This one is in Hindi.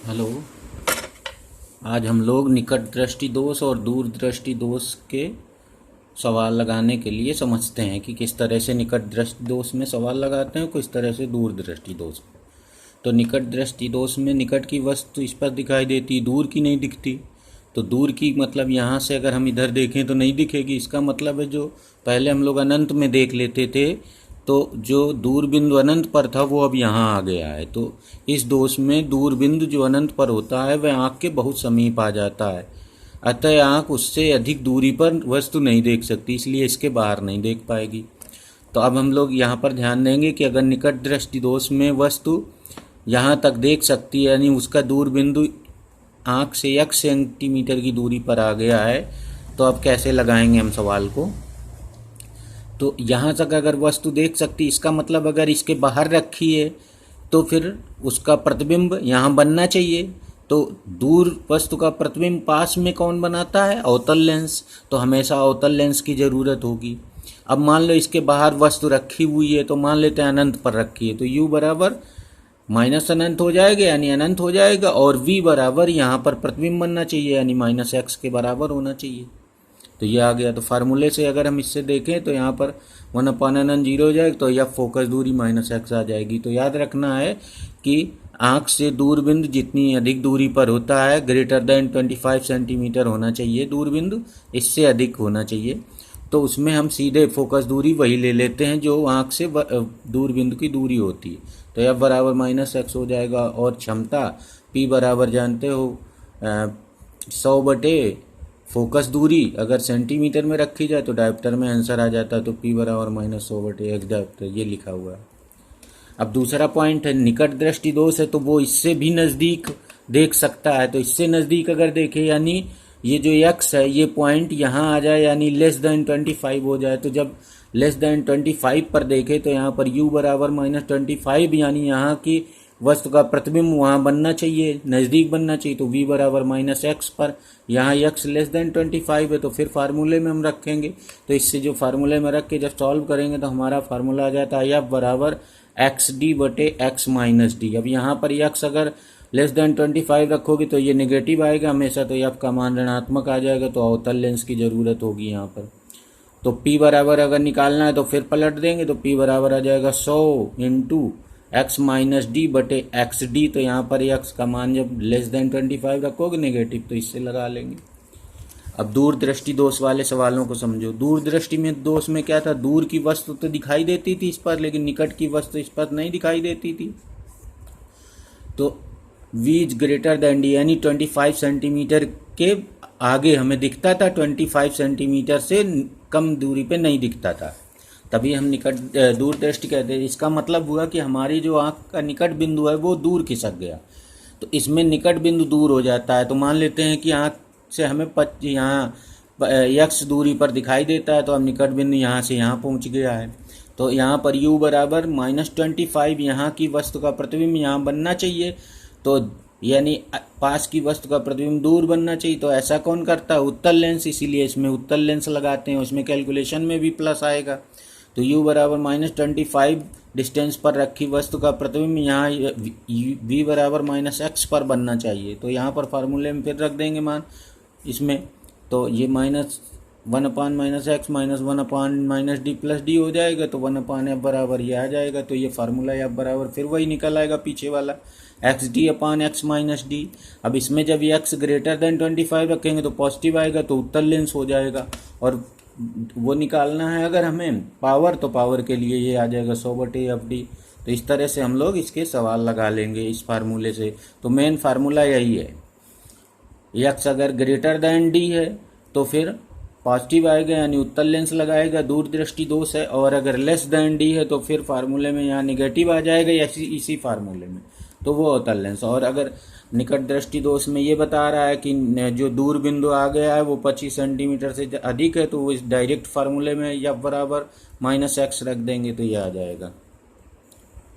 हेलो। आज हम लोग निकट दृष्टि दोष और दूर दृष्टि दोष के सवाल लगाने के लिए समझते हैं कि किस तरह से निकट दृष्टि दोष में सवाल लगाते हैं, किस तरह से दूर दृष्टि दोष में। तो निकट दृष्टि दोष में निकट की वस्तु इस पर दिखाई देती, दूर की नहीं दिखती। तो दूर की मतलब यहाँ से अगर हम इधर देखें तो नहीं दिखेगी। इसका मतलब है जो पहले हम लोग अनंत में देख लेते थे, तो जो दूर बिंदु अनंत पर था वो अब यहाँ आ गया है। तो इस दोष में दूर बिंदु जो अनंत पर होता है वह आँख के बहुत समीप आ जाता है, अतः आँख उससे अधिक दूरी पर वस्तु नहीं देख सकती, इसलिए इसके बाहर नहीं देख पाएगी। तो अब हम लोग यहाँ पर ध्यान देंगे कि अगर निकट दृष्टि दोष में वस्तु यहाँ तक देख सकती है, यानी उसका दूर बिंदु आँख से 1 सेंटीमीटर की दूरी पर आ गया है, तो अब कैसे लगाएंगे हम सवाल को। तो यहाँ तक अगर वस्तु देख सकती, इसका मतलब अगर इसके बाहर रखी है तो फिर उसका प्रतिबिंब यहाँ बनना चाहिए। तो दूर वस्तु का प्रतिबिंब पास में कौन बनाता है? अवतल लेंस। तो हमेशा अवतल लेंस की ज़रूरत होगी। अब मान लो इसके बाहर वस्तु रखी हुई है, तो मान लेते हैं अनंत पर रखी है, तो u बराबर माइनस अनंत हो जाएगा, यानी अनंत हो जाएगा, और v बराबर यहाँ पर प्रतिबिंब बनना चाहिए, यानी -x के बराबर होना चाहिए। तो ये आ गया। तो फार्मूले से अगर हम इससे देखें तो यहाँ पर 1/n 0 हो जाएगा, तो यह फोकस दूरी -x आ जाएगी। तो याद रखना है कि आँख से दूर बिंदु जितनी अधिक दूरी पर होता है, ग्रेटर देन 25 सेंटीमीटर होना चाहिए दूर बिंदु, इससे अधिक होना चाहिए। तो उसमें हम सीधे फोकस दूरी वही ले लेते हैं जो आँख से दूर बिंदु की दूरी होती है। तो f बराबर -x हो जाएगा। और क्षमता p बराबर जानते हो 100 बटे फोकस दूरी, अगर सेंटीमीटर में रखी जाए तो डायोप्टर में आंसर आ जाता है। तो p बराबर -100 बटे x डायोप्टर, ये लिखा हुआ है। अब दूसरा पॉइंट है निकट दृष्टि दोष है, तो वो इससे भी नज़दीक देख सकता है। तो इससे नज़दीक अगर देखे, यानी ये जो x है ये पॉइंट यहाँ आ जाए, यानी <25 हो जाए। तो जब <25 पर देखे तो यहाँ पर u बराबर -25, यानी यहाँ की वस्तु का प्रतिबिंब वहाँ बनना चाहिए, नज़दीक बनना चाहिए। तो v बराबर -x पर, यहाँ x <25 है, तो फिर फार्मूले में हम रखेंगे। तो इससे जो फार्मूले में रख के जब सॉल्व करेंगे तो हमारा फार्मूला आ जाता है f बराबर xd बटे x माइनस डी। अब यहाँ पर x अगर <25 रखोगे तो ये नेगेटिव आएगा हमेशा, तो f का मान ऋणात्मक आ जाएगा। तो अवतल लेंस की ज़रूरत होगी यहाँ पर। तो p बराबर अगर निकालना है तो फिर पलट देंगे, तो p बराबर आ जाएगा 100 इंटू x माइनस डी बटे एक्स डी। तो यहाँ पर x का मान जब <25 रखोगे नेगेटिव, तो इससे लगा लेंगे। अब दूर दृष्टि दोष वाले सवालों को समझो। दूर दृष्टि में दोष में क्या था? दूर की वस्तु तो दिखाई देती थी इस पर, लेकिन निकट की वस्तु इस पर नहीं दिखाई देती थी। तो v is greater than D, यानी 25 सेंटीमीटर के आगे हमें दिखता था, 25 सेंटीमीटर से कम दूरी पे नहीं दिखता था, तभी हम निकट दूर दृष्टि कहते हैं। इसका मतलब हुआ कि हमारी जो आँख का निकट बिंदु है वो दूर खिसक गया। तो इसमें निकट बिंदु दूर हो जाता है। तो मान लेते हैं कि आँख से हमें यहाँ x दूरी पर दिखाई देता है, तो अब निकट बिंदु यहाँ से यहाँ पहुँच गया है। तो यहाँ पर u बराबर -25, यहाँ की वस्तु का प्रतिबिंब यहाँ बनना चाहिए, तो यानी पास की वस्तु का प्रतिबिंब दूर बनना चाहिए। तो ऐसा कौन करता है? उत्तल लेंस। इसीलिए इसमें उत्तल लेंस लगाते हैं, उसमें कैलकुलेशन में भी प्लस आएगा। तो u बराबर -25 डिस्टेंस पर रखी वस्तु का प्रतिबिंब यहाँ v बराबर -x पर बनना चाहिए। तो यहाँ पर फार्मूले में फिर रख देंगे मान इसमें, तो ये -1/-x minus 1/-d plus D हो जाएगा। तो 1/f बराबर ये आ जाएगा। तो ये फार्मूला f बराबर फिर वही निकल आएगा पीछे वाला, xd/x माइनस डी। अब इसमें जब x ग्रेटर देन 25 रखेंगे तो पॉजिटिव आएगा, तो उत्तल लेंस हो जाएगा। और वो निकालना है अगर हमें पावर, तो पावर के लिए ये आ जाएगा 100/fd। तो इस तरह से हम लोग इसके सवाल लगा लेंगे इस फार्मूले से। तो मेन फार्मूला यही है, x अगर ग्रेटर देन d है तो फिर पॉजिटिव आएगा, यानी उत्तल लेंस लगाएगा, दूर दृष्टि दोष है। और अगर लेस देन d है तो फिर फार्मूले में यहाँ नेगेटिव आ जाएगा, या इसी फार्मूले में, तो वो अवतल लेंस। और अगर निकट दृष्टि दोष में ये बता रहा है कि जो दूर बिंदु आ गया है वो 25 सेंटीमीटर से अधिक है, तो वो इस डायरेक्ट फार्मूले में f बराबर -x रख देंगे, तो ये आ जाएगा।